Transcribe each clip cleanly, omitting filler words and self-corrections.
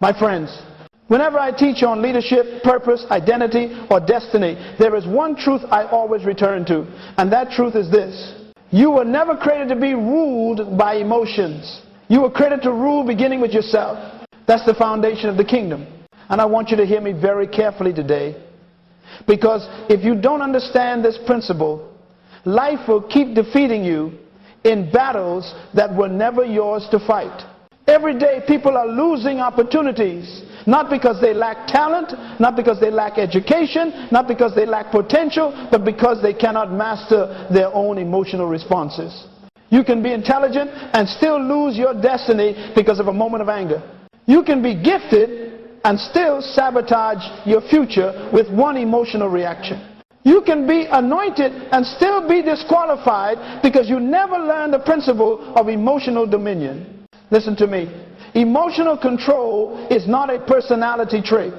My friends, whenever I teach on leadership, purpose, identity, or destiny, there is one truth I always return to, and that truth is this. You were never created to be ruled by emotions. You were created to rule beginning with yourself. That's the foundation of the kingdom. And I want you to hear me very carefully today, because if you don't understand this principle, life will keep defeating you in battles that were never yours to fight. Every day people are losing opportunities, not because they lack talent, not because they lack education, not because they lack potential, but because they cannot master their own emotional responses. You can be intelligent and still lose your destiny because of a moment of anger. You can be gifted and still sabotage your future with one emotional reaction. You can be anointed and still be disqualified because you never learned the principle of emotional dominion. Listen to me. Emotional control is not a personality trait.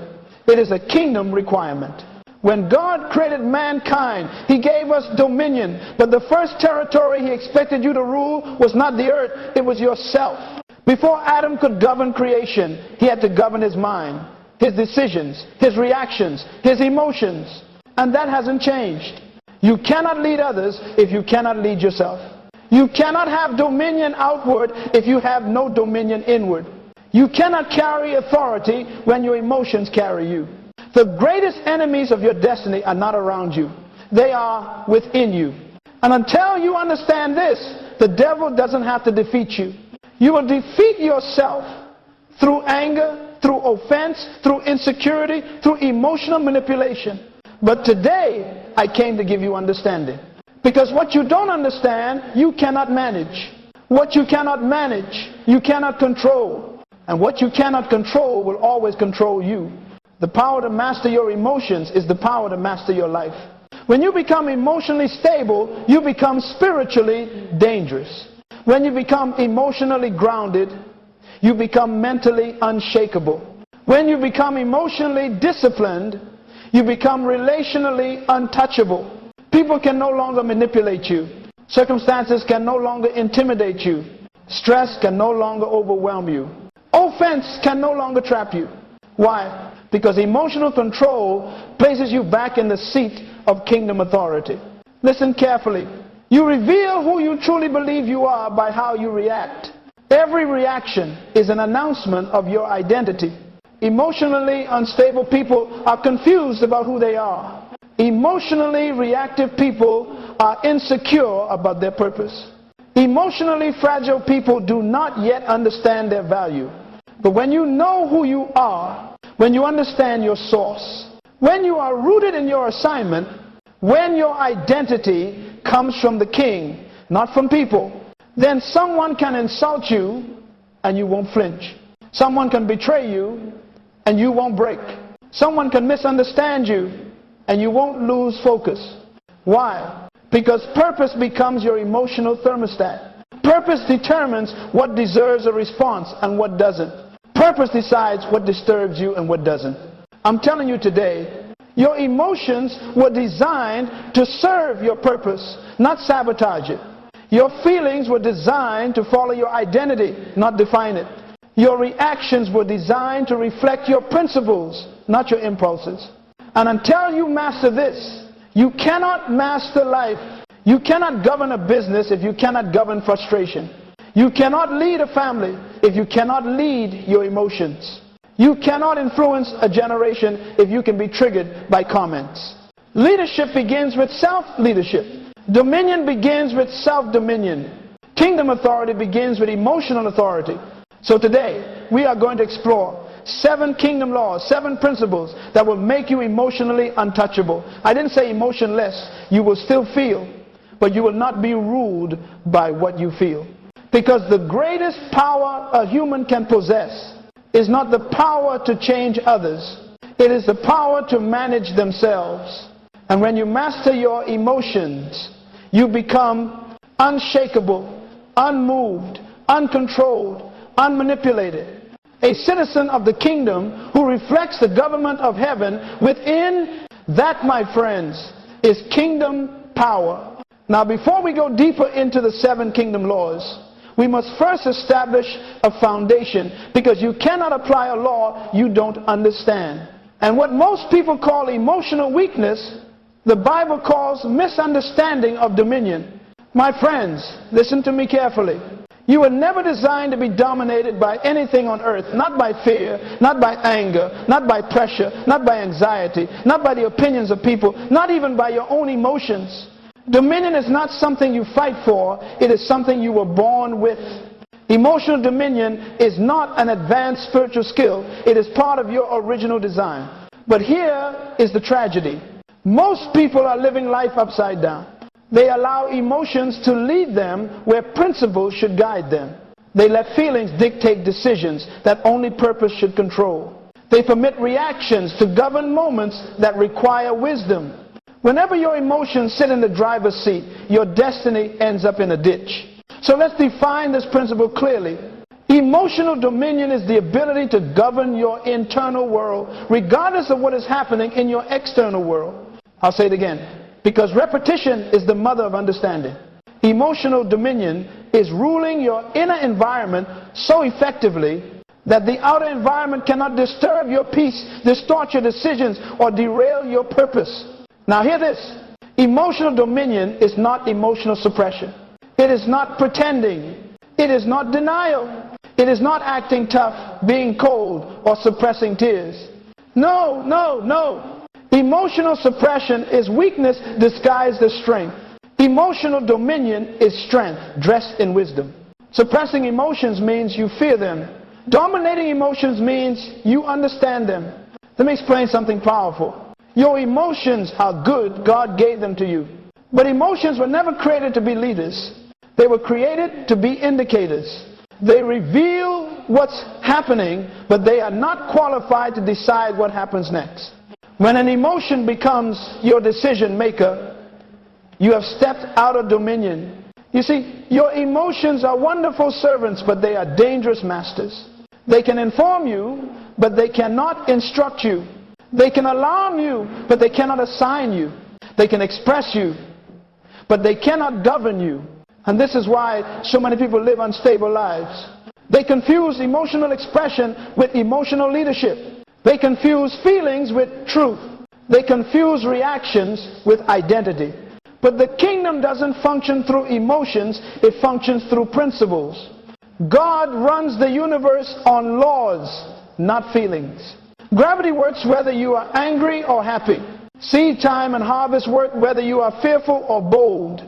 It is a kingdom requirement. When God created mankind, He gave us dominion. But the first territory He expected you to rule was not the earth, it was yourself. Before Adam could govern creation, he had to govern his mind, his decisions, his reactions, his emotions. And that hasn't changed. You cannot lead others if you cannot lead yourself. You cannot have dominion outward if you have no dominion inward. You cannot carry authority when your emotions carry you. The greatest enemies of your destiny are not around you. They are within you. And until you understand this, the devil doesn't have to defeat you. You will defeat yourself through anger, through offense, through insecurity, through emotional manipulation. But today, I came to give you understanding. Because what you don't understand, you cannot manage. What you cannot manage, you cannot control. And what you cannot control will always control you. The power to master your emotions is the power to master your life. When you become emotionally stable, you become spiritually dangerous. When you become emotionally grounded, you become mentally unshakable. When you become emotionally disciplined, you become relationally untouchable. People can no longer manipulate you. Circumstances can no longer intimidate you. Stress can no longer overwhelm you. Offense can no longer trap you. Why? Because emotional control places you back in the seat of kingdom authority. Listen carefully. You reveal who you truly believe you are by how you react. Every reaction is an announcement of your identity. Emotionally unstable people are confused about who they are. Emotionally reactive people are insecure about their purpose. Emotionally fragile people do not yet understand their value. But when you know who you are, when you understand your source, when you are rooted in your assignment, when your identity comes from the King, not from people, then someone can insult you and you won't flinch. Someone can betray you and you won't break. Someone can misunderstand you and you won't lose focus. Why? Because purpose becomes your emotional thermostat. Purpose determines what deserves a response and what doesn't. Purpose decides what disturbs you and what doesn't. I'm telling you today, your emotions were designed to serve your purpose, not sabotage it. Your feelings were designed to follow your identity, not define it. Your reactions were designed to reflect your principles, not your impulses. And until you master this, you cannot master life. You cannot govern a business if you cannot govern frustration. You cannot lead a family if you cannot lead your emotions. You cannot influence a generation if you can be triggered by comments. Leadership begins with self-leadership. Dominion begins with self-dominion. Kingdom authority begins with emotional authority. So today, we are going to explore 7 kingdom laws, 7 principles that will make you emotionally untouchable. I didn't say emotionless. You will still feel, but you will not be ruled by what you feel. Because the greatest power a human can possess is not the power to change others. It is the power to manage themselves. And when you master your emotions, you become unshakable, unmoved, uncontrolled, unmanipulated. A citizen of the kingdom who reflects the government of heaven within. That, my friends, is kingdom power. Now, before we go deeper into the 7 kingdom laws, We must first establish a foundation, because you cannot apply a law you don't understand. And what most people call emotional weakness, the Bible calls misunderstanding of dominion. My friends, listen to me carefully. You were never designed to be dominated by anything on earth, not by fear, not by anger, not by pressure, not by anxiety, not by the opinions of people, not even by your own emotions. Dominion is not something you fight for, it is something you were born with. Emotional dominion is not an advanced spiritual skill, it is part of your original design. But here is the tragedy. Most people are living life upside down. They allow emotions to lead them where principles should guide them. They let feelings dictate decisions that only purpose should control. They permit reactions to govern moments that require wisdom. Whenever your emotions sit in the driver's seat, your destiny ends up in a ditch. So let's define this principle clearly. Emotional dominion is the ability to govern your internal world, regardless of what is happening in your external world. I'll say it again. Because repetition is the mother of understanding. Emotional dominion is ruling your inner environment so effectively that the outer environment cannot disturb your peace, distort your decisions, or derail your purpose. Now hear this. Emotional dominion is not emotional suppression. It is not pretending. It is not denial. It is not acting tough, being cold, or suppressing tears. No, no, no. Emotional suppression is weakness disguised as strength. Emotional dominion is strength dressed in wisdom. Suppressing emotions means you fear them. Dominating emotions means you understand them. Let me explain something powerful. Your emotions are good. God gave them to you. But emotions were never created to be leaders. They were created to be indicators. They reveal what's happening, but they are not qualified to decide what happens next. When an emotion becomes your decision maker, you have stepped out of dominion. You see, your emotions are wonderful servants, but they are dangerous masters. They can inform you, but they cannot instruct you. They can alarm you, but they cannot assign you. They can express you, but they cannot govern you. And this is why so many people live unstable lives. They confuse emotional expression with emotional leadership. They confuse feelings with truth. They confuse reactions with identity. But the kingdom doesn't function through emotions, it functions through principles. God runs the universe on laws, not feelings. Gravity works whether you are angry or happy. Seed time and harvest work whether you are fearful or bold.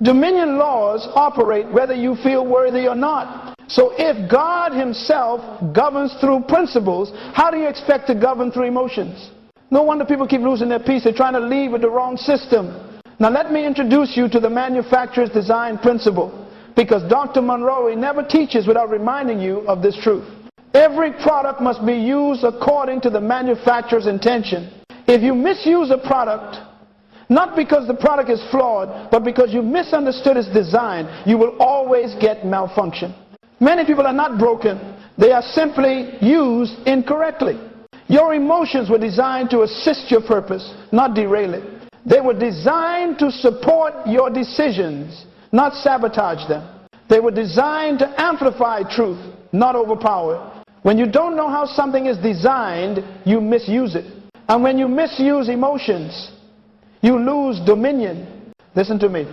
Dominion laws operate whether you feel worthy or not. So if God himself governs through principles, how do you expect to govern through emotions? No wonder people keep losing their peace. They're trying to leave with the wrong system. Now let me introduce you to the manufacturer's design principle, because Dr. Munroe never teaches without reminding you of this truth. Every product must be used according to the manufacturer's intention. If you misuse a product, not because the product is flawed, but because you misunderstood its design, you will always get malfunction. Many people are not broken. They are simply used incorrectly. Your emotions were designed to assist your purpose, not derail it. They were designed to support your decisions, not sabotage them. They were designed to amplify truth, not overpower it. When you don't know how something is designed, you misuse it. And when you misuse emotions, you lose dominion. Listen to me.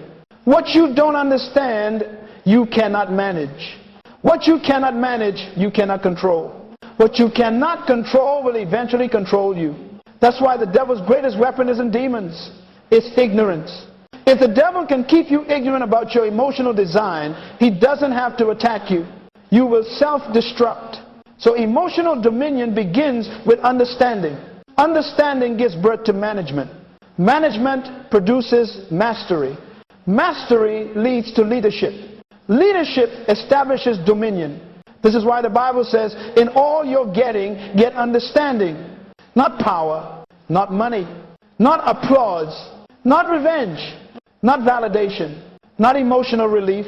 What you don't understand, you cannot manage. What you cannot manage, you cannot control. What you cannot control will eventually control you. That's why the devil's greatest weapon isn't demons. It's ignorance. If the devil can keep you ignorant about your emotional design, he doesn't have to attack you. You will self-destruct. So emotional dominion begins with understanding. Understanding gives birth to management. Management produces mastery. Mastery leads to leadership. Leadership establishes dominion. This is why the Bible says, in all you're getting, get understanding. Not power, not money, not applause, not revenge, not validation, not emotional relief,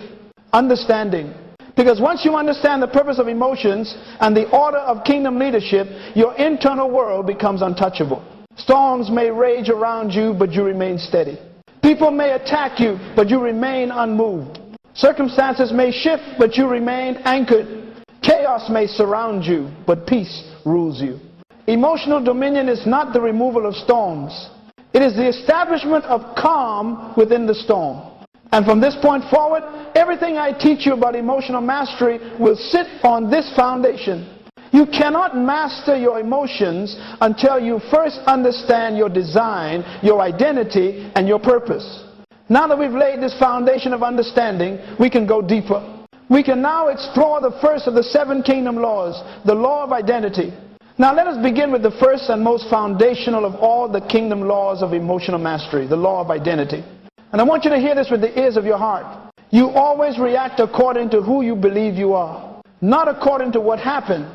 understanding. Because once you understand the purpose of emotions and the order of kingdom leadership, your internal world becomes untouchable. Storms may rage around you, but you remain steady. People may attack you, but you remain unmoved. Circumstances may shift, but you remain anchored. Chaos may surround you, but peace rules you. Emotional dominion is not the removal of storms. It is the establishment of calm within the storm. And from this point forward, everything I teach you about emotional mastery will sit on this foundation. You cannot master your emotions until you first understand your design, your identity, and your purpose. Now that we've laid this foundation of understanding, we can go deeper. We can now explore the first of the 7 kingdom laws, the law of identity. Now let us begin with the first and most foundational of all the kingdom laws of emotional mastery, the law of identity. And I want you to hear this with the ears of your heart. You always react according to who you believe you are, not according to what happened,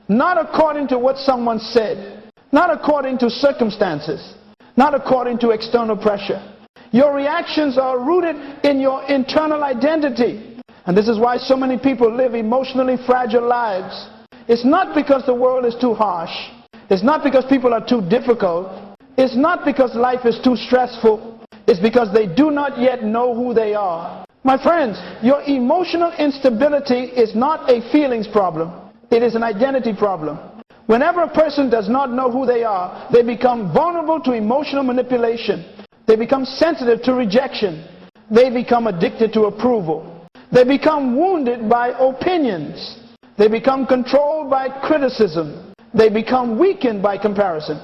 not according to what someone said, not according to circumstances, not according to external pressure. Your reactions are rooted in your internal identity. And this is why so many people live emotionally fragile lives. It's not because the world is too harsh. It's not because people are too difficult. It's not because life is too stressful. It's because they do not yet know who they are. My friends, your emotional instability is not a feelings problem. It is an identity problem. Whenever a person does not know who they are, they become vulnerable to emotional manipulation. They become sensitive to rejection. They become addicted to approval. They become wounded by opinions. They become controlled by criticism. They become weakened by comparison.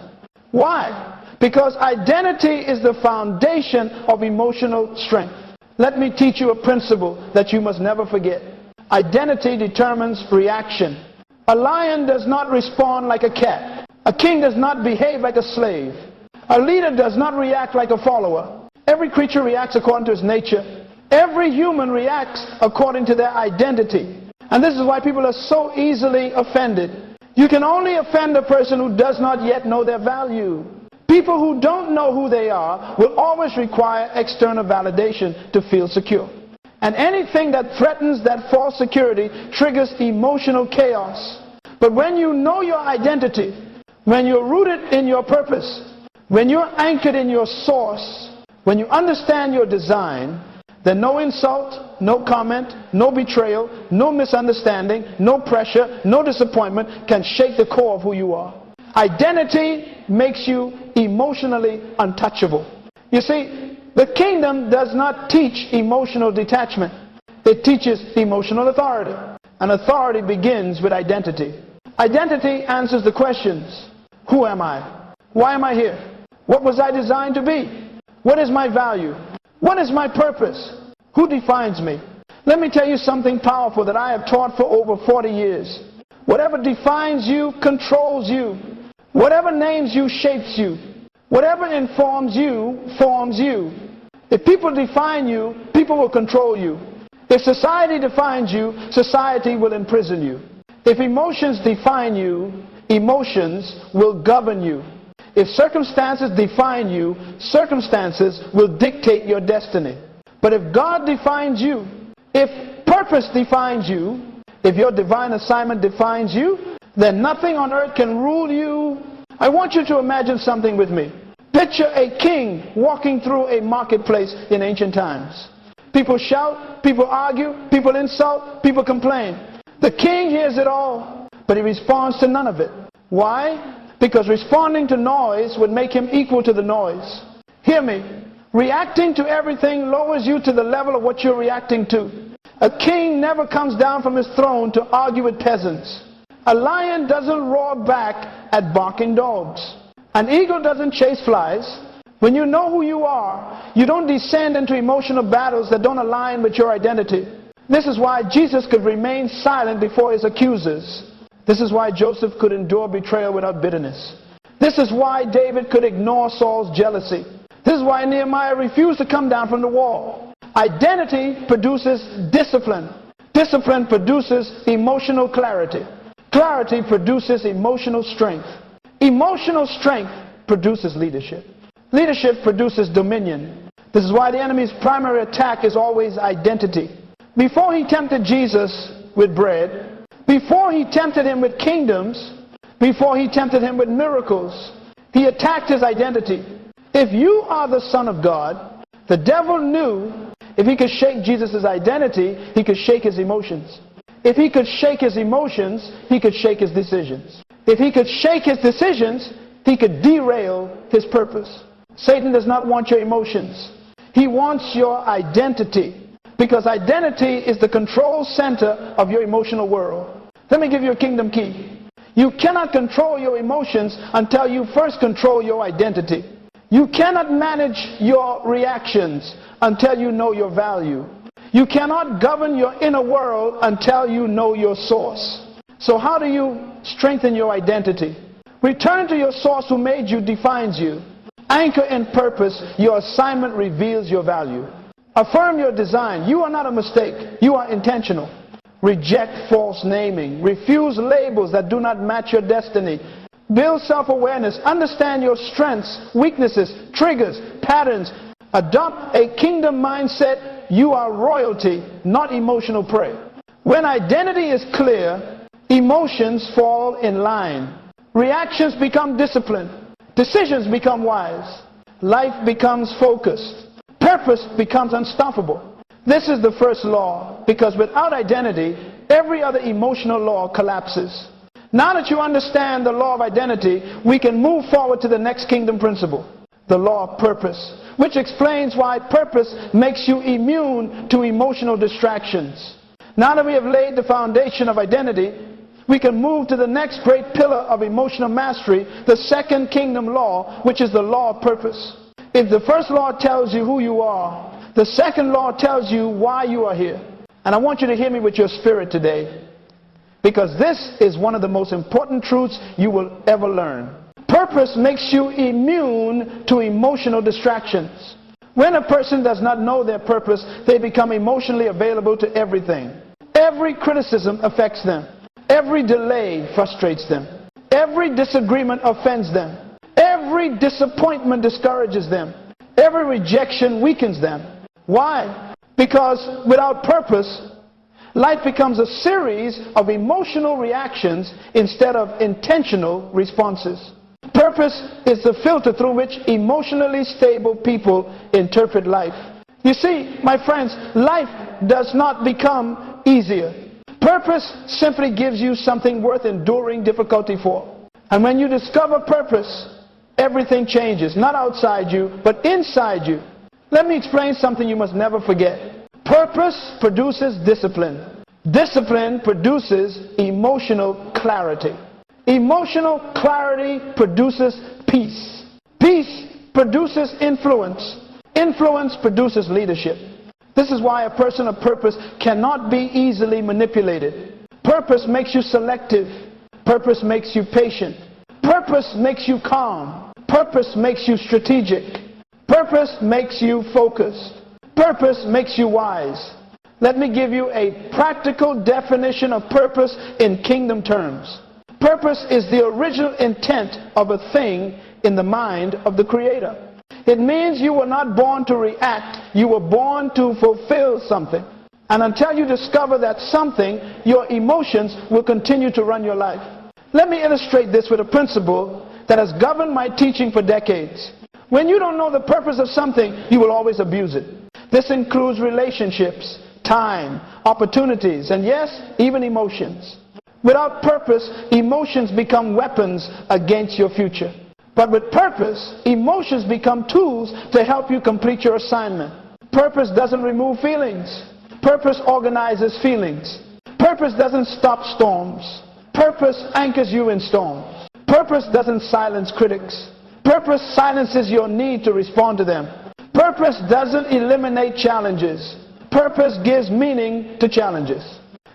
Why? Because identity is the foundation of emotional strength. Let me teach you a principle that you must never forget. Identity determines reaction. A lion does not respond like a cat. A king does not behave like a slave. A leader does not react like a follower. Every creature reacts according to its nature. Every human reacts according to their identity. And this is why people are so easily offended. You can only offend a person who does not yet know their value. People who don't know who they are will always require external validation to feel secure. And anything that threatens that false security triggers emotional chaos. But when you know your identity, when you're rooted in your purpose, when you're anchored in your source, when you understand your design, then no insult, no comment, no betrayal, no misunderstanding, no pressure, no disappointment can shake the core of who you are. Identity makes you emotionally untouchable. You see, the kingdom does not teach emotional detachment. It teaches emotional authority. And authority begins with identity. Identity answers the questions. Who am I? Why am I here? What was I designed to be? What is my value? What is my purpose? Who defines me? Let me tell you something powerful that I have taught for over 40 years. Whatever defines you controls you. Whatever names you shapes you. Whatever informs you forms you. If people define you, people will control you. If society defines you, society will imprison you. If emotions define you, emotions will govern you. If circumstances define you, circumstances will dictate your destiny. But if God defines you, if purpose defines you, if your divine assignment defines you, then nothing on earth can rule you. I want you to imagine something with me. Picture a king walking through a marketplace in ancient times. People shout, people argue, people insult, people complain. The king hears it all, but he responds to none of it. Why? Because responding to noise would make him equal to the noise. Hear me. Reacting to everything lowers you to the level of what you're reacting to. A king never comes down from his throne to argue with peasants. A lion doesn't roar back at barking dogs. An eagle doesn't chase flies. When you know who you are, you don't descend into emotional battles that don't align with your identity. This is why Jesus could remain silent before his accusers. This is why Joseph could endure betrayal without bitterness. This is why David could ignore Saul's jealousy. This is why Nehemiah refused to come down from the wall. Identity produces discipline. Discipline produces emotional clarity. Clarity produces emotional strength. Emotional strength produces leadership. Leadership produces dominion. This is why the enemy's primary attack is always identity. Before he tempted Jesus with bread, before he tempted him with kingdoms, before he tempted him with miracles, he attacked his identity. If you are the Son of God, the devil knew If he could shake Jesus' identity, he could shake his emotions. If he could shake his emotions, he could shake his decisions. If he could shake his decisions, he could derail his purpose. Satan does not want your emotions. He wants your identity, because identity is the control center of your emotional world. Let me give you a kingdom key. You cannot control your emotions until you first control your identity. You cannot manage your reactions until you know your value. You cannot govern your inner world until you know your source. So how do you strengthen your identity? Return to your source who made you, defines you. Anchor in purpose. Your assignment reveals your value. Affirm your design. You are not a mistake. You are intentional. Reject false naming. Refuse labels that do not match your destiny. Build self-awareness. Understand your strengths, weaknesses, triggers, patterns. Adopt a kingdom mindset. You are royalty, not emotional prey. When identity is clear, emotions fall in line. Reactions become disciplined. Decisions become wise. Life becomes focused. Purpose becomes unstoppable. This is the first law, because without identity, every other emotional law collapses. Now that you understand the law of identity, we can move forward to the next kingdom principle, the law of purpose, which explains why purpose makes you immune to emotional distractions. Now that we have laid the foundation of identity, we can move to the next great pillar of emotional mastery, the second kingdom law, which is the law of purpose. If the first law tells you who you are, the second law tells you why you are here. And I want you to hear me with your spirit today, because this is one of the most important truths you will ever learn. Purpose makes you immune to emotional distractions. When a person does not know their purpose, they become emotionally available to everything. Every criticism affects them. Every delay frustrates them. Every disagreement offends them. Every disappointment discourages them. Every rejection weakens them. Why? Because without purpose, life becomes a series of emotional reactions instead of intentional responses. Purpose is the filter through which emotionally stable people interpret life. You see, my friends, life does not become easier. Purpose simply gives you something worth enduring difficulty for. And when you discover purpose, everything changes, not outside you, but inside you. Let me explain something you must never forget. Purpose produces discipline. Discipline produces emotional clarity. Emotional clarity produces peace. Peace produces influence. Influence produces leadership. This is why a person of purpose cannot be easily manipulated. Purpose makes you selective. Purpose makes you patient. Purpose makes you calm. Purpose makes you strategic. Purpose makes you focused. Purpose makes you wise. Let me give you a practical definition of purpose in kingdom terms. Purpose is the original intent of a thing in the mind of the Creator. It means you were not born to react. You were born to fulfill something. And until you discover that something, your emotions will continue to run your life. Let me illustrate this with a principle that has governed my teaching for decades. When you don't know the purpose of something, you will always abuse it. This includes relationships, time, opportunities, and yes, even emotions. Without purpose, emotions become weapons against your future. But with purpose, emotions become tools to help you complete your assignment. Purpose doesn't remove feelings. Purpose organizes feelings. Purpose doesn't stop storms. Purpose anchors you in storms. Purpose doesn't silence critics. Purpose silences your need to respond to them. Purpose doesn't eliminate challenges. Purpose gives meaning to challenges.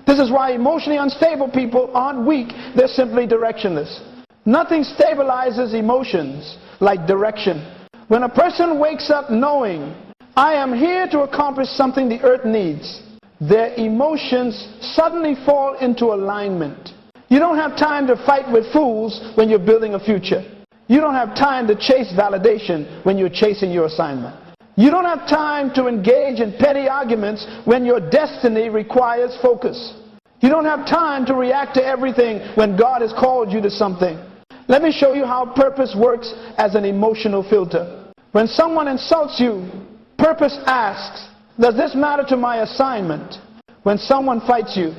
This is why emotionally unstable people aren't weak, they're simply directionless. Nothing stabilizes emotions like direction. When a person wakes up knowing, I am here to accomplish something the earth needs, their emotions suddenly fall into alignment. You don't have time to fight with fools when you're building a future. You don't have time to chase validation when you're chasing your assignment. You don't have time to engage in petty arguments when your destiny requires focus. You don't have time to react to everything when God has called you to something. Let me show you how purpose works as an emotional filter. When someone insults you, purpose asks, Does this matter to my assignment? When someone fights you,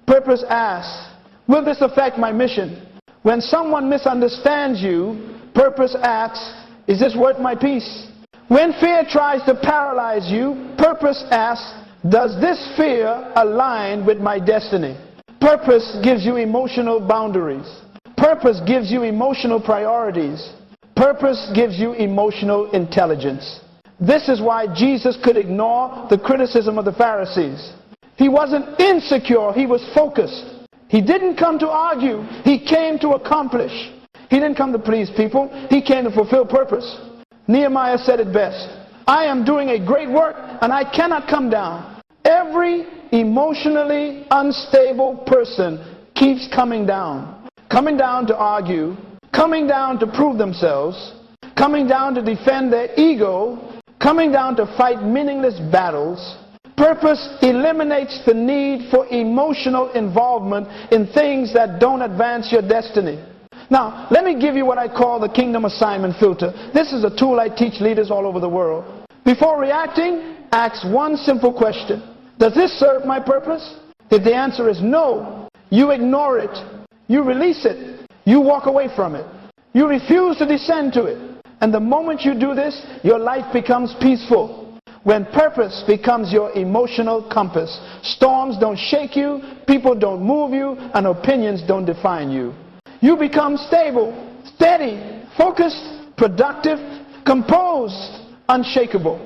purpose asks, will this affect my mission? When someone misunderstands you, purpose asks, is this worth my peace? When fear tries to paralyze you, purpose asks, does this fear align with my destiny? Purpose gives you emotional boundaries. Purpose gives you emotional priorities. Purpose gives you emotional intelligence. This is why Jesus could ignore the criticism of the Pharisees. He wasn't insecure, he was focused. He didn't come to argue, he came to accomplish. He didn't come to please people, he came to fulfill purpose. Nehemiah said it best, I am doing a great work and I cannot come down. Every emotionally unstable person keeps coming down. Coming down to argue, coming down to prove themselves, coming down to defend their ego, coming down to fight meaningless battles. Purpose eliminates the need for emotional involvement in things that don't advance your destiny. Now, let me give you what I call the kingdom assignment filter. This is a tool I teach leaders all over the world. Before reacting, ask one simple question. Does this serve my purpose? If the answer is no, you ignore it. You release it. You walk away from it. You refuse to descend to it. And the moment you do this, your life becomes peaceful. When purpose becomes your emotional compass, storms don't shake you, people don't move you, and opinions don't define you. You become stable, steady, focused, productive, composed, unshakable.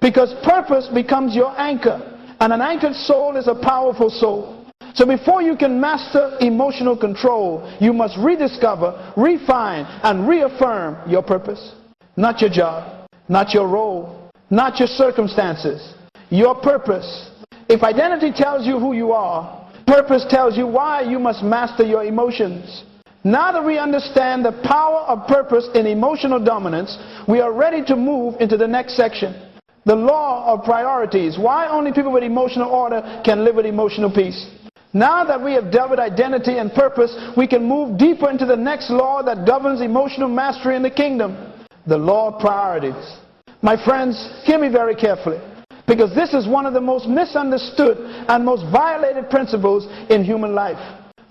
Because purpose becomes your anchor, and an anchored soul is a powerful soul. So before you can master emotional control, you must rediscover, refine, and reaffirm your purpose. Not your job, not your role, not your circumstances, your purpose. If identity tells you who you are, purpose tells you why you must master your emotions. Now that we understand the power of purpose in emotional dominance, we are ready to move into the next section. The law of priorities. Why only people with emotional order can live with emotional peace. Now that we have dealt with identity and purpose, we can move deeper into the next law that governs emotional mastery in the kingdom. The law of priorities. My friends, hear me very carefully, because this is one of the most misunderstood and most violated principles in human life.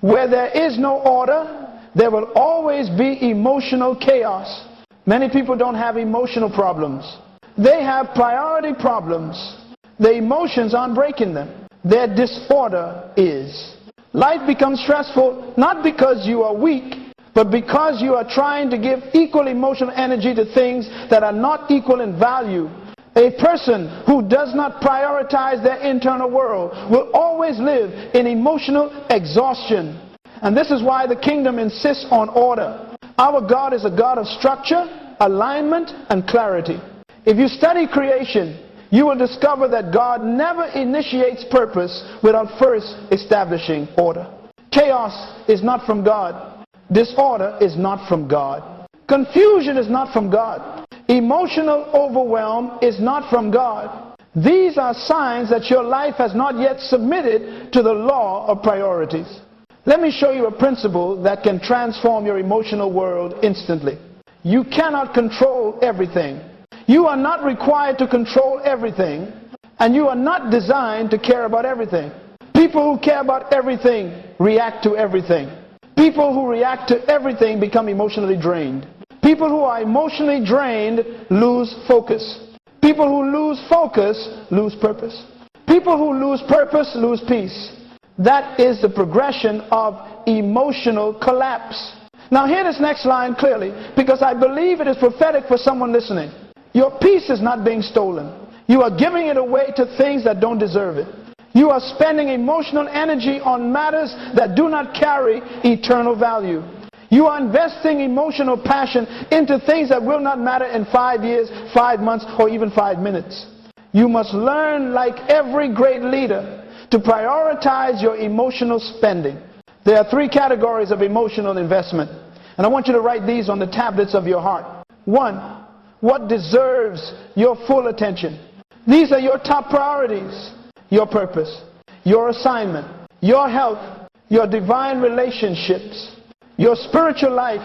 Where there is no order, there will always be emotional chaos. Many people don't have emotional problems. They have priority problems. The emotions aren't breaking them. Their disorder is. Life becomes stressful not because you are weak, but because you are trying to give equal emotional energy to things that are not equal in value. A person who does not prioritize their internal world will always live in emotional exhaustion. And this is why the kingdom insists on order. Our God is a God of structure, alignment, and clarity. If you study creation, you will discover that God never initiates purpose without first establishing order. Chaos is not from God. Disorder is not from God. Confusion is not from God. Emotional overwhelm is not from God. These are signs that your life has not yet submitted to the law of priorities. Let me show you a principle that can transform your emotional world instantly. You cannot control everything. You are not required to control everything, and you are not designed to care about everything. People who care about everything react to everything. People who react to everything become emotionally drained. People who are emotionally drained lose focus. People who lose focus lose purpose. People who lose purpose lose peace. That is the progression of emotional collapse. Now hear this next line clearly, because I believe it is prophetic for someone listening. Your peace is not being stolen. You are giving it away to things that don't deserve it. You are spending emotional energy on matters that do not carry eternal value. You are investing emotional passion into things that will not matter in 5 years, 5 months, or even 5 minutes. You must learn, like every great leader, to prioritize your emotional spending. There are 3 categories of emotional investment, and I want you to write these on the tablets of your heart. 1. What deserves your full attention? These are your top priorities. Your purpose, your assignment, your health, your divine relationships, your spiritual life.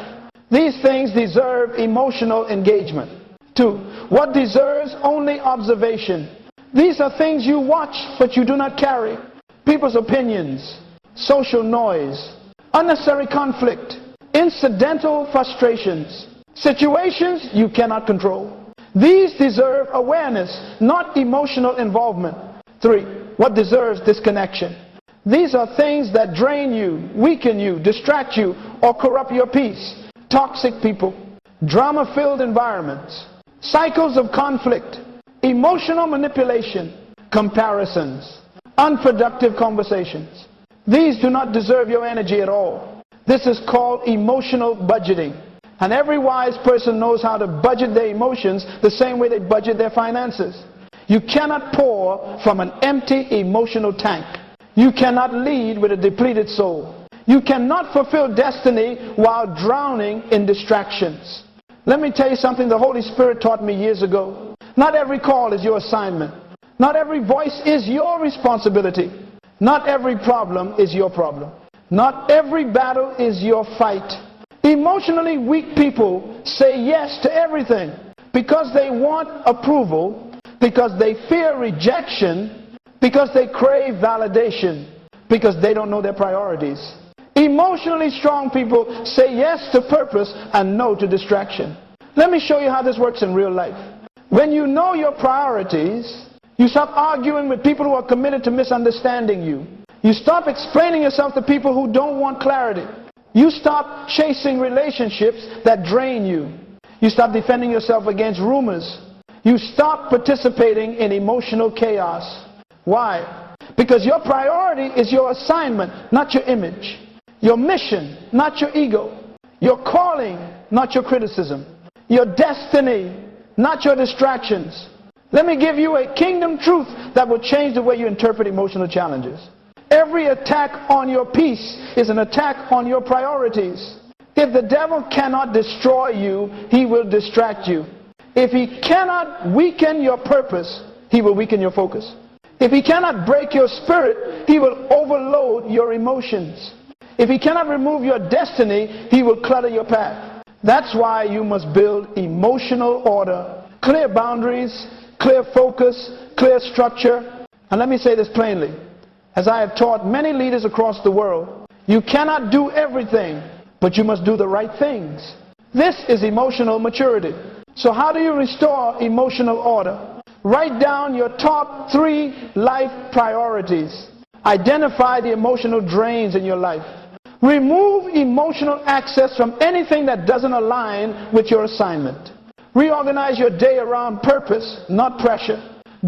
These things deserve emotional engagement. 2. What deserves only observation? These are things you watch but you do not carry. People's opinions, social noise, unnecessary conflict, incidental frustrations, situations you cannot control. These deserve awareness, not emotional involvement. 3. What deserves disconnection? These are things that drain you, weaken you, distract you, or corrupt your peace. Toxic people, drama-filled environments, cycles of conflict, emotional manipulation, comparisons, unproductive conversations. These do not deserve your energy at all. This is called emotional budgeting. And every wise person knows how to budget their emotions the same way they budget their finances. You cannot pour from an empty emotional tank. You cannot lead with a depleted soul. You cannot fulfill destiny while drowning in distractions. Let me tell you something the Holy Spirit taught me years ago. Not every call is your assignment. Not every voice is your responsibility. Not every problem is your problem. Not every battle is your fight. Emotionally weak people say yes to everything because they want approval, because they fear rejection, because they crave validation, because they don't know their priorities. Emotionally strong people say yes to purpose and no to distraction. Let me show you how this works in real life. When you know your priorities, you stop arguing with people who are committed to misunderstanding you. You stop explaining yourself to people who don't want clarity. You stop chasing relationships that drain you. You stop defending yourself against rumors. You stop participating in emotional chaos. Why? Because your priority is your assignment, not your image. Your mission, not your ego. Your calling, not your criticism. Your destiny, not your distractions. Let me give you a kingdom truth that will change the way you interpret emotional challenges. Every attack on your peace is an attack on your priorities. If the devil cannot destroy you, he will distract you. If he cannot weaken your purpose, he will weaken your focus. If he cannot break your spirit, he will overload your emotions. If he cannot remove your destiny, he will clutter your path. That's why you must build emotional order, clear boundaries, clear focus, clear structure. And let me say this plainly. As I have taught many leaders across the world, you cannot do everything, but you must do the right things. This is emotional maturity. So how do you restore emotional order? Write down your top 3 life priorities. Identify the emotional drains in your life. Remove emotional access from anything that doesn't align with your assignment. Reorganize your day around purpose, not pressure.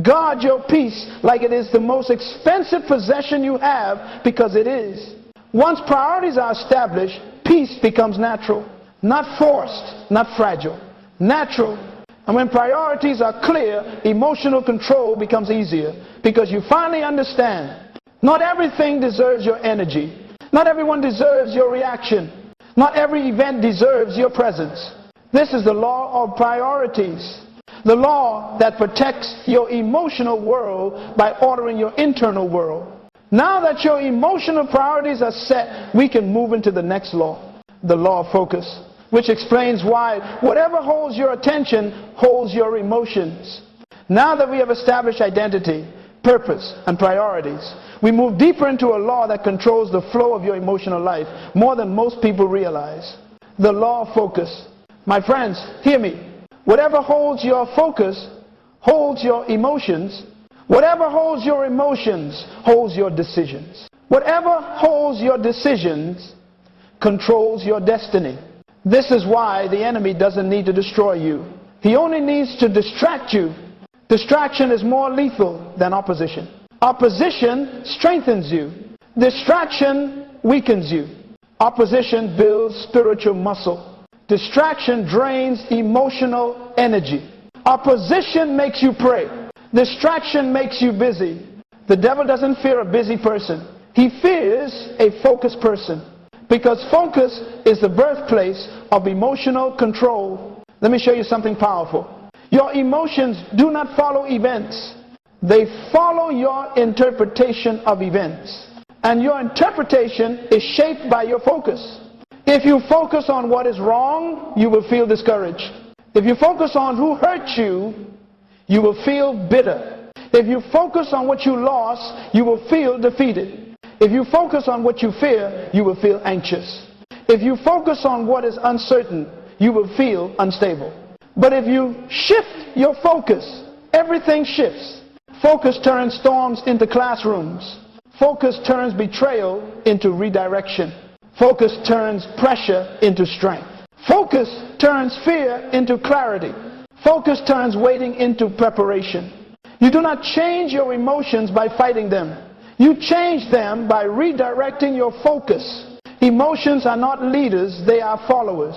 Guard your peace like it is the most expensive possession you have, because it is. Once priorities are established, peace becomes natural. Not forced, not fragile. Natural. And when priorities are clear, emotional control becomes easier, because you finally understand not everything deserves your energy. Not everyone deserves your reaction. Not every event deserves your presence. This is the law of priorities. The law that protects your emotional world by ordering your internal world. Now that your emotional priorities are set, we can move into the next law, the law of focus, which explains why whatever holds your attention holds your emotions. Now that we have established identity, purpose, and priorities, we move deeper into a law that controls the flow of your emotional life more than most people realize. The law of focus. My friends, hear me. Whatever holds your focus holds your emotions. Whatever holds your emotions holds your decisions. Whatever holds your decisions controls your destiny. This is why the enemy doesn't need to destroy you. He only needs to distract you. Distraction is more lethal than opposition. Opposition strengthens you. Distraction weakens you. Opposition builds spiritual muscle. Distraction drains emotional energy. Opposition makes you pray. Distraction makes you busy. The devil doesn't fear a busy person. He fears a focused person, because focus is the birthplace of emotional control. Let me show you something powerful. Your emotions do not follow events. They follow your interpretation of events. And your interpretation is shaped by your focus. If you focus on what is wrong, you will feel discouraged. If you focus on who hurt you, you will feel bitter. If you focus on what you lost, you will feel defeated. If you focus on what you fear, you will feel anxious. If you focus on what is uncertain, you will feel unstable. But if you shift your focus, everything shifts. Focus turns storms into classrooms. Focus turns betrayal into redirection. Focus turns pressure into strength. Focus turns fear into clarity. Focus turns waiting into preparation. You do not change your emotions by fighting them. You change them by redirecting your focus. Emotions are not leaders, they are followers.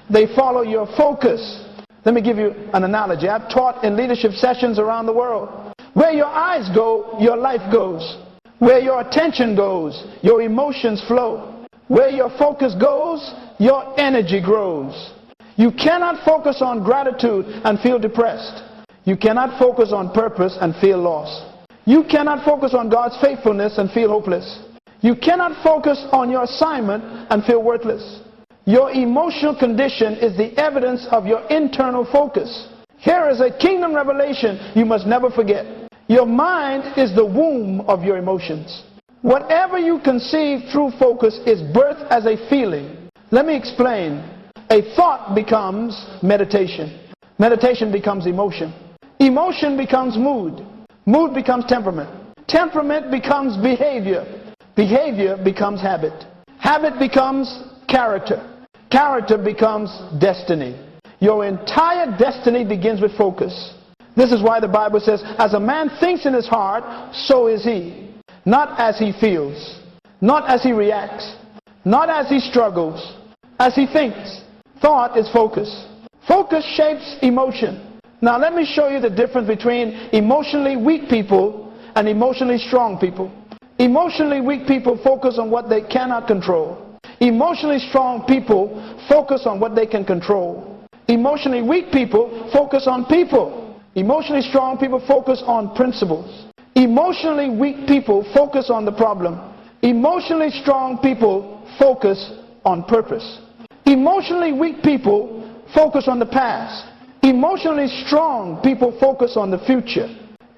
They follow your focus. Let me give you an analogy. I've taught in leadership sessions around the world. Where your eyes go, your life goes. Where your attention goes, your emotions flow. Where your focus goes, your energy grows. You cannot focus on gratitude and feel depressed. You cannot focus on purpose and feel lost. You cannot focus on God's faithfulness and feel hopeless. You cannot focus on your assignment and feel worthless. Your emotional condition is the evidence of your internal focus. Here is a kingdom revelation you must never forget. Your mind is the womb of your emotions. Whatever you conceive through focus is birthed as a feeling. Let me explain. A thought becomes meditation. Meditation becomes emotion. Emotion becomes mood. Mood becomes temperament. Temperament becomes behavior. Behavior becomes habit. Habit becomes character. Character becomes destiny. Your entire destiny begins with focus. This is why the Bible says, as a man thinks in his heart, so is he. Not as he feels. Not as he reacts. Not as he struggles. As he thinks. Thought is focus. Focus shapes emotion. Now let me show you the difference between emotionally weak people and emotionally strong people. Emotionally weak people focus on what they cannot control. Emotionally strong people focus on what they can control. Emotionally weak people focus on people. Emotionally strong people focus on principles. Emotionally weak people focus on the problem. Emotionally strong people focus on purpose. Emotionally weak people focus on the past. Emotionally strong people focus on the future.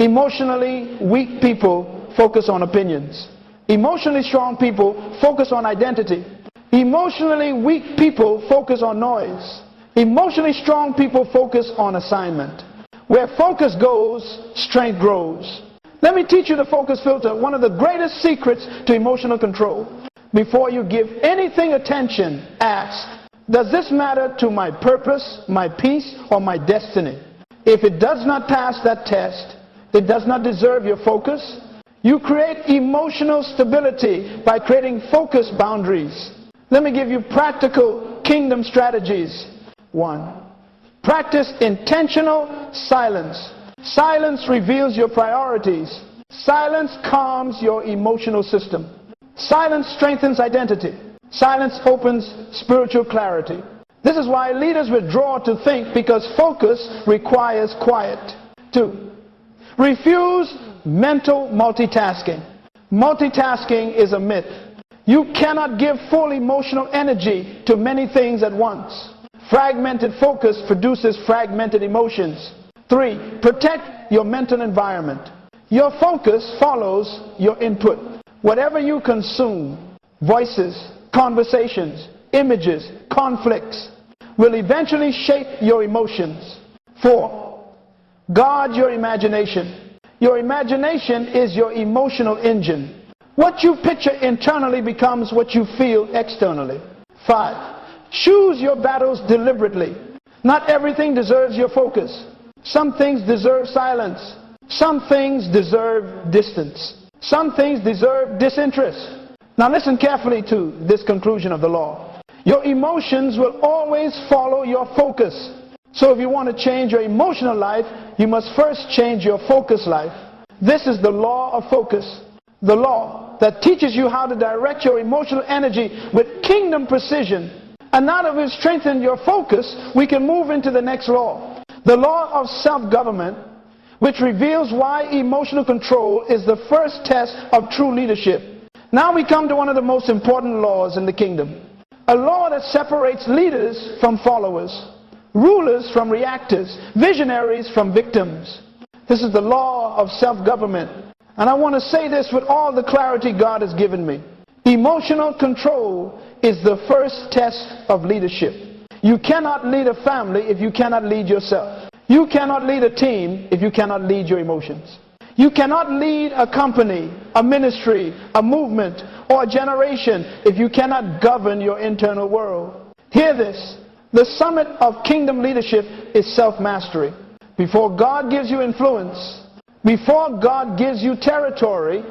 Emotionally weak people focus on opinions. Emotionally strong people focus on identity. Emotionally weak people focus on noise. Emotionally strong people focus on assignment. Where focus goes, strength grows. Let me teach you the focus filter, one of the greatest secrets to emotional control. Before you give anything attention, ask, does this matter to my purpose, my peace, or my destiny? If it does not pass that test, it does not deserve your focus. You create emotional stability by creating focus boundaries. Let me give you practical kingdom strategies. 1. Practice intentional silence. Silence reveals your priorities. Silence calms your emotional system. Silence strengthens identity. Silence opens spiritual clarity. This is why leaders withdraw to think, because focus requires quiet. 2. Refuse mental multitasking. Multitasking is a myth. You cannot give full emotional energy to many things at once. Fragmented focus produces fragmented emotions. 3. Protect your mental environment. Your focus follows your input. Whatever you consume, voices, conversations, images, conflicts, will eventually shape your emotions. 4. Guard your imagination. Your imagination is your emotional engine. What you picture internally becomes what you feel externally. 5. Choose your battles deliberately. Not everything deserves your focus. Some things deserve silence. Some things deserve distance. Some things deserve disinterest. Now listen carefully to this conclusion of the law. Your emotions will always follow your focus. So if you want to change your emotional life, you must first change your focus life. This is the law of focus. The law that teaches you how to direct your emotional energy with kingdom precision. And now that we've strengthened your focus, we can move into the next law. The law of self-government, which reveals why emotional control is the first test of true leadership. Now we come to one of the most important laws in the kingdom. A law that separates leaders from followers, rulers from reactors, visionaries from victims. This is the law of self-government. And I want to say this with all the clarity God has given me. Emotional control is the first test of leadership. You cannot lead a family if you cannot lead yourself. You cannot lead a team if you cannot lead your emotions. You cannot lead a company, a ministry, a movement, or a generation if you cannot govern your internal world. Hear this. The summit of kingdom leadership is self-mastery. Before God gives you influence, before God gives you territory,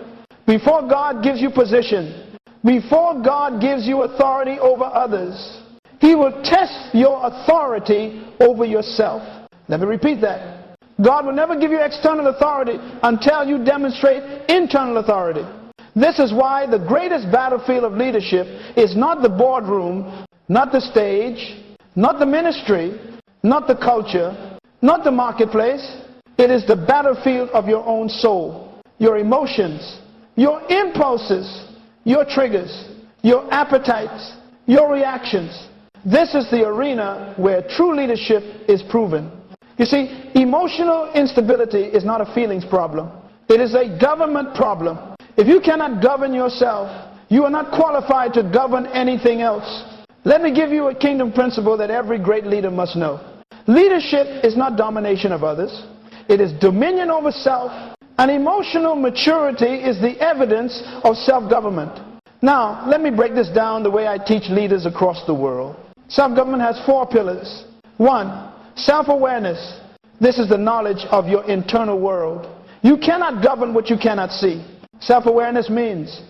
before God gives you position, before God gives you authority over others, He will test your authority over yourself. Let me repeat that. God will never give you external authority until you demonstrate internal authority. This is why the greatest battlefield of leadership is not the boardroom, not the stage, not the ministry, not the culture, not the marketplace. It is the battlefield of your own soul, your emotions, your impulses, your triggers, your appetites, your reactions. This is the arena where true leadership is proven. You see, emotional instability is not a feelings problem. It is a government problem. If you cannot govern yourself, you are not qualified to govern anything else. Let me give you a kingdom principle that every great leader must know. Leadership is not domination of others. It is dominion over self, and emotional maturity is the evidence of self-government. Now, let me break this down the way I teach leaders across the world. Self-government has 4 pillars. 1, self-awareness. This is the knowledge of your internal world. You cannot govern what you cannot see. Self-awareness means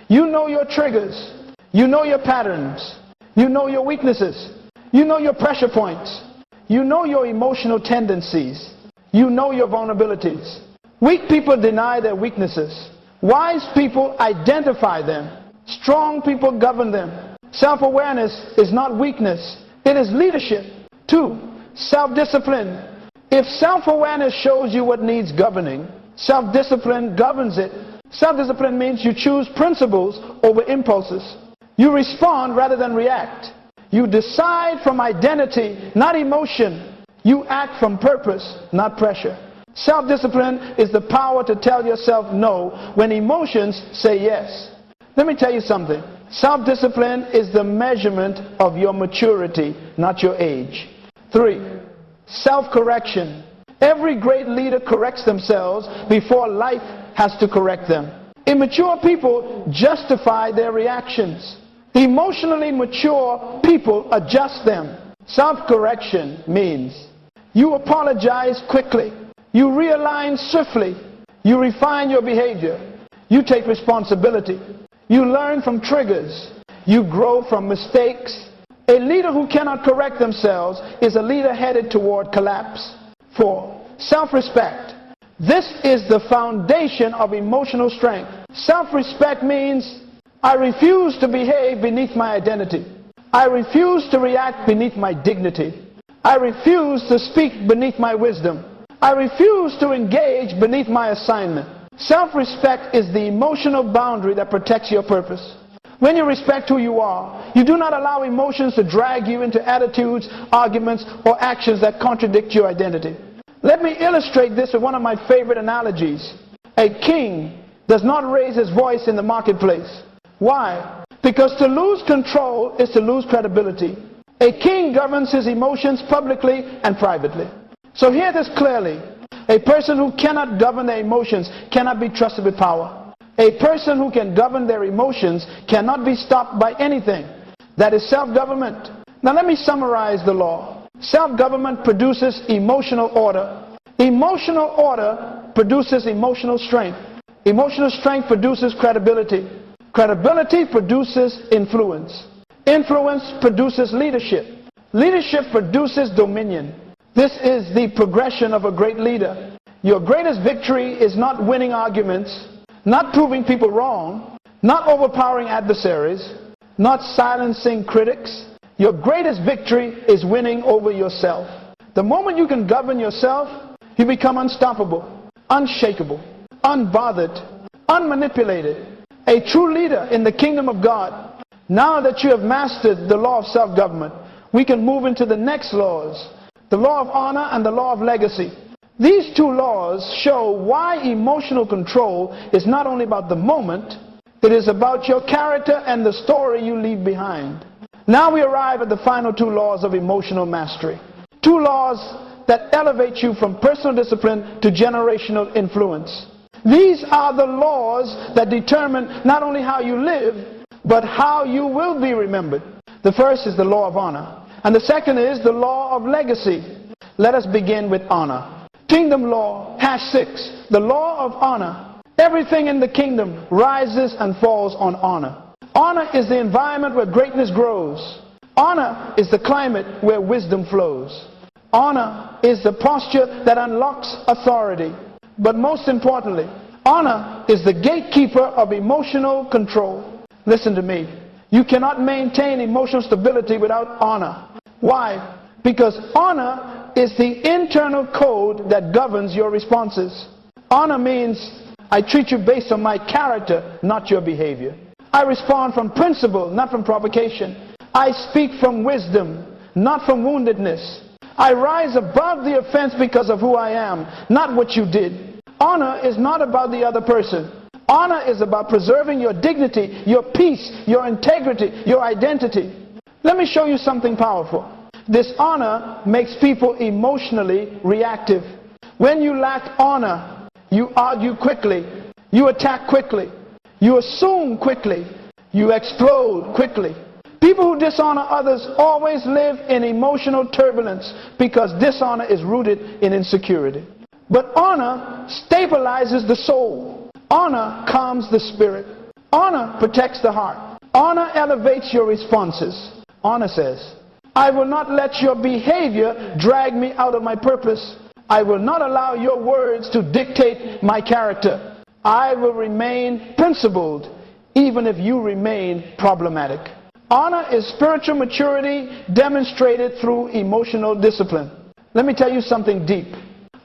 you know your triggers, you know your patterns, you know your weaknesses, you know your pressure points, you know your emotional tendencies, you know your vulnerabilities. Weak people deny their weaknesses. Wise people identify them. Strong people govern them. Self-awareness is not weakness, it is leadership. 2, self-discipline. If self-awareness shows you what needs governing, self-discipline governs it. Self-discipline means you choose principles over impulses. You respond rather than react. You decide from identity, not emotion. You act from purpose, not pressure. Self-discipline is the power to tell yourself no when emotions say yes. Let me tell you something. Self-discipline is the measurement of your maturity, not your age. 3, self-correction. Every great leader corrects themselves before life has to correct them. Immature people justify their reactions. Emotionally mature people adjust them. Self-correction means you apologize quickly. You realign swiftly. You refine your behavior. You take responsibility. You learn from triggers. You grow from mistakes. A leader who cannot correct themselves is a leader headed toward collapse. 4, self-respect. This is the foundation of emotional strength. Self-respect means I refuse to behave beneath my identity. I refuse to react beneath my dignity. I refuse to speak beneath my wisdom. I refuse to engage beneath my assignment. Self-respect is the emotional boundary that protects your purpose. When you respect who you are, you do not allow emotions to drag you into attitudes, arguments, or actions that contradict your identity. Let me illustrate this with one of my favorite analogies. A king does not raise his voice in the marketplace. Why? Because to lose control is to lose credibility. A king governs his emotions publicly and privately. So hear this clearly. A person who cannot govern their emotions cannot be trusted with power. A person who can govern their emotions cannot be stopped by anything. That is self-government. Now let me summarize the law. Self-government produces emotional order. Emotional order produces emotional strength. Emotional strength produces credibility. Credibility produces influence. Influence produces leadership. Leadership produces dominion. This is the progression of a great leader. Your greatest victory is not winning arguments, not proving people wrong, not overpowering adversaries, not silencing critics. Your greatest victory is winning over yourself. The moment you can govern yourself, you become unstoppable, unshakable, unbothered, unmanipulated. A true leader in the kingdom of God. Now that you have mastered the law of self-government, we can move into the next laws. The law of honor and the law of legacy. These two laws show why emotional control is not only about the moment, it is about your character and the story you leave behind. Now we arrive at the final two laws of emotional mastery. Two laws that elevate you from personal discipline to generational influence. These are the laws that determine not only how you live, but how you will be remembered. The first is the law of honor, and the second is the law of legacy. Let us begin with honor. Kingdom law, #6, the law of honor. Everything in the kingdom rises and falls on honor. Honor is the environment where greatness grows. Honor is the climate where wisdom flows. Honor is the posture that unlocks authority. But most importantly, honor is the gatekeeper of emotional control. Listen to me. You cannot maintain emotional stability without honor. Why? Because honor is the internal code that governs your responses. Honor means I treat you based on my character, not your behavior. I respond from principle, not from provocation. I speak from wisdom, not from woundedness. I rise above the offense because of who I am, not what you did. Honor is not about the other person. Honor is about preserving your dignity, your peace, your integrity, your identity. Let me show you something powerful. Dishonor makes people emotionally reactive. When you lack honor, you argue quickly, you attack quickly, you assume quickly, you explode quickly. People who dishonor others always live in emotional turbulence because dishonor is rooted in insecurity. But honor stabilizes the soul. Honor calms the spirit. Honor protects the heart. Honor elevates your responses. Honor says, I will not let your behavior drag me out of my purpose. I will not allow your words to dictate my character. I will remain principled even if you remain problematic. Honor is spiritual maturity demonstrated through emotional discipline. Let me tell you something deep.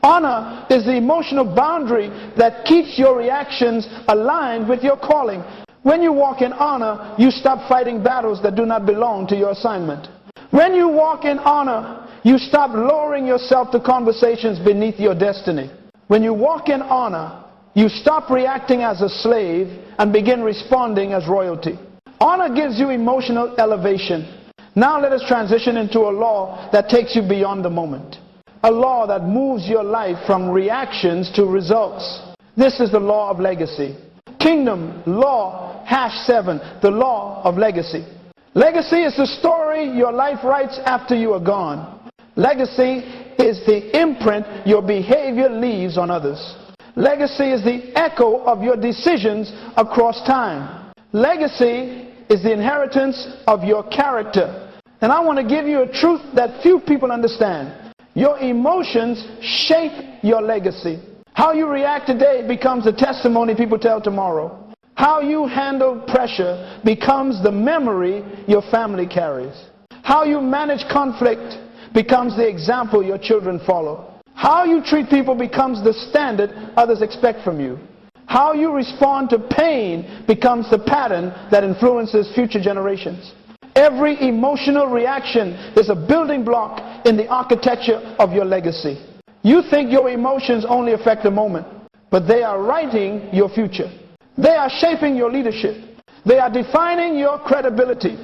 Honor is the emotional boundary that keeps your reactions aligned with your calling. When you walk in honor, you stop fighting battles that do not belong to your assignment. When you walk in honor, you stop lowering yourself to conversations beneath your destiny. When you walk in honor, you stop reacting as a slave and begin responding as royalty. Honor gives you emotional elevation. Now let us transition into a law that takes you beyond the moment. A law that moves your life from reactions to results. This is the law of legacy. Kingdom law #7, the law of legacy. Legacy is the story your life writes after you are gone. Legacy is the imprint your behavior leaves on others. Legacy is the echo of your decisions across time. Legacy is the inheritance of your character. And I want to give you a truth that few people understand. Your emotions shape your legacy. How you react today becomes the testimony people tell tomorrow. How you handle pressure becomes the memory your family carries. How you manage conflict becomes the example your children follow. How you treat people becomes the standard others expect from you. How you respond to pain becomes the pattern that influences future generations. Every emotional reaction is a building block in the architecture of your legacy. You think your emotions only affect the moment, but they are writing your future. They are shaping your leadership. They are defining your credibility.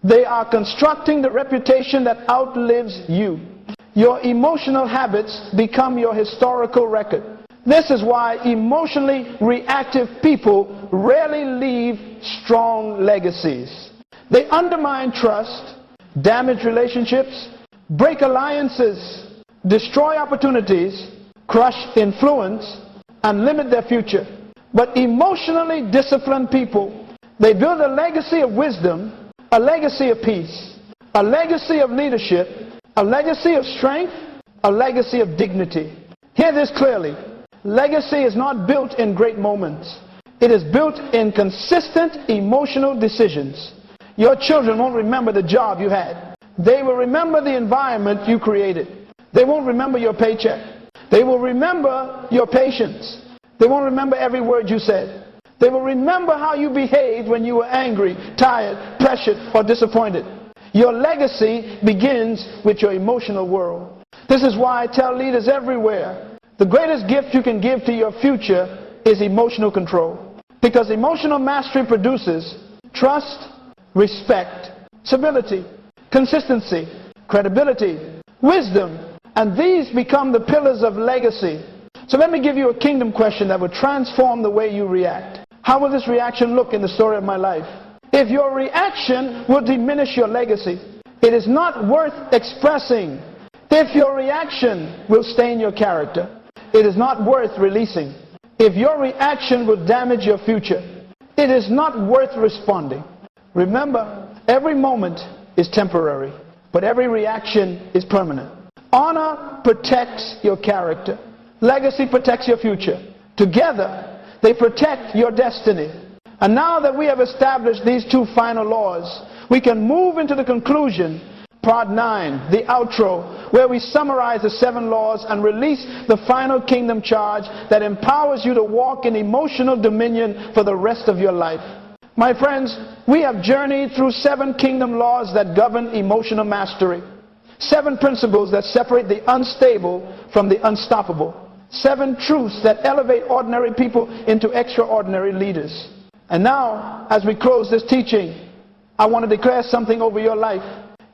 They are constructing the reputation that outlives you. Your emotional habits become your historical record. This is why emotionally reactive people rarely leave strong legacies. They undermine trust, damage relationships, break alliances, destroy opportunities, crush influence, and limit their future. But emotionally disciplined people, they build a legacy of wisdom, a legacy of peace, a legacy of leadership, a legacy of strength, a legacy of dignity. Hear this clearly. Legacy is not built in great moments. It is built in consistent emotional decisions. Your children won't remember the job you had. They will remember the environment you created. They won't remember your paycheck. They will remember your patience. They won't remember every word you said. They will remember how you behaved when you were angry, tired, pressured, or disappointed. Your legacy begins with your emotional world. This is why I tell leaders everywhere, The greatest gift you can give to your future is emotional control. Because emotional mastery produces trust, respect, stability, consistency, credibility, wisdom, and these become the pillars of legacy. So let me give you a kingdom question that will transform the way you react. How will this reaction look in the story of my life? If your reaction will diminish your legacy, it is not worth expressing. If your reaction will stain your character, it is not worth releasing. If your reaction will damage your future, it is not worth responding. Remember, every moment is temporary, but every reaction is permanent. Honor protects your character. Legacy protects your future. Together, they protect your destiny. And now that we have established these two final laws, we can move into the conclusion, part 9, the outro, where we summarize the 7 laws and release the final kingdom charge that empowers you to walk in emotional dominion for the rest of your life. My friends, we have journeyed through 7 kingdom laws that govern emotional mastery. 7 principles that separate the unstable from the unstoppable. 7 truths that elevate ordinary people into extraordinary leaders. And now, as we close this teaching, I want to declare something over your life.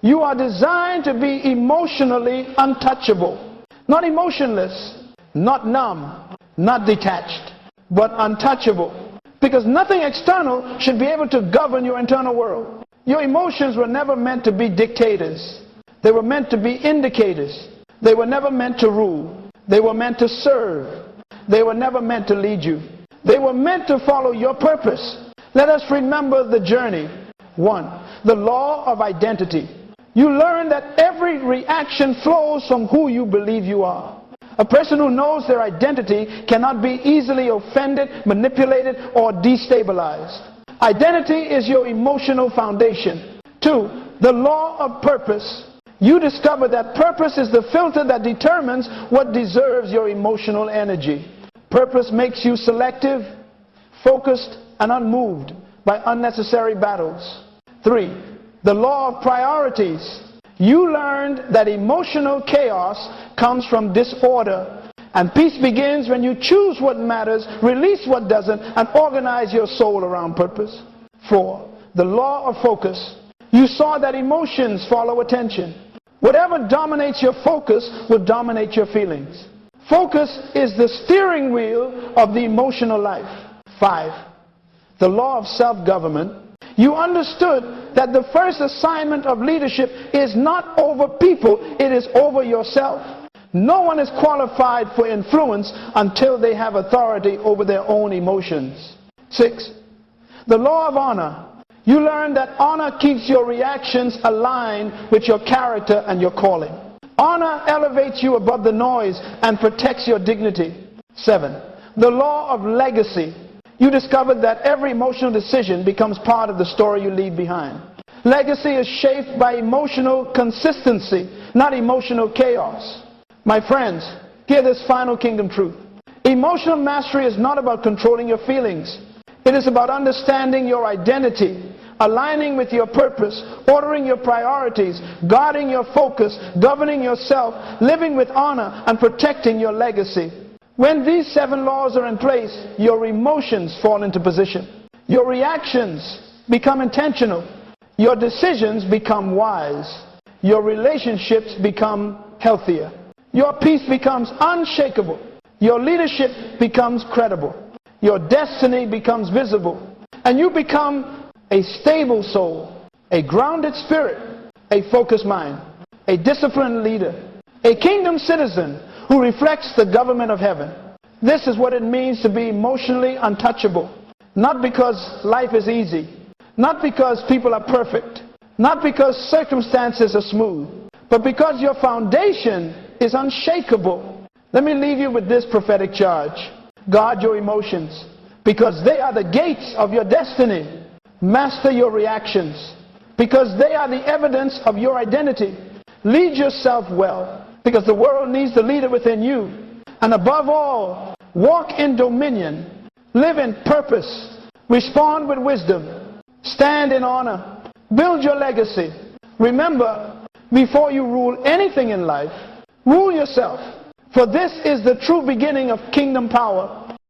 You are designed to be emotionally untouchable. Not emotionless, not numb, not detached, but untouchable. Because nothing external should be able to govern your internal world. Your emotions were never meant to be dictators. They were meant to be indicators. They were never meant to rule. They were meant to serve. They were never meant to lead you. They were meant to follow your purpose. Let us remember the journey. 1. The law of identity. You learn that every reaction flows from who you believe you are. A person who knows their identity cannot be easily offended, manipulated, or destabilized. Identity is your emotional foundation. 2. The law of purpose. You discover that purpose is the filter that determines what deserves your emotional energy. Purpose makes you selective, focused, and unmoved by unnecessary battles. 3. The law of priorities. You learned that emotional chaos comes from disorder, and peace begins when you choose what matters, release what doesn't, and organize your soul around purpose. 4. The law of focus. You saw that emotions follow attention. Whatever dominates your focus will dominate your feelings. Focus is the steering wheel of the emotional life. 5. The law of self-government. You understood that the first assignment of leadership is not over people, it is over yourself. No one is qualified for influence until they have authority over their own emotions. 6. The law of honor. You learn that honor keeps your reactions aligned with your character and your calling. Honor elevates you above the noise and protects your dignity. 7. The law of legacy. You discovered that every emotional decision becomes part of the story you leave behind. Legacy is shaped by emotional consistency, not emotional chaos. My friends, hear this final kingdom truth. Emotional mastery is not about controlling your feelings. It is about understanding your identity, aligning with your purpose, ordering your priorities, guarding your focus, governing yourself, living with honor, and protecting your legacy. When these 7 laws are in place, your emotions fall into position. Your reactions become intentional. Your decisions become wise. Your relationships become healthier. Your peace becomes unshakable. Your leadership becomes credible. Your destiny becomes visible. And you become a stable soul, a grounded spirit, a focused mind, a disciplined leader, a kingdom citizen who reflects the government of heaven. This is what it means to be emotionally untouchable. Not because life is easy, not because people are perfect, not because circumstances are smooth, but because your foundation is unshakable. Let me leave you with this prophetic charge. Guard your emotions, because they are the gates of your destiny. Master your reactions, because they are the evidence of your identity. Lead yourself well, because the world needs the leader within you. And above all, walk in dominion, live in purpose, respond with wisdom, stand in honor, build your legacy. Remember, before you rule anything in life, rule yourself. For this is the true beginning of kingdom power.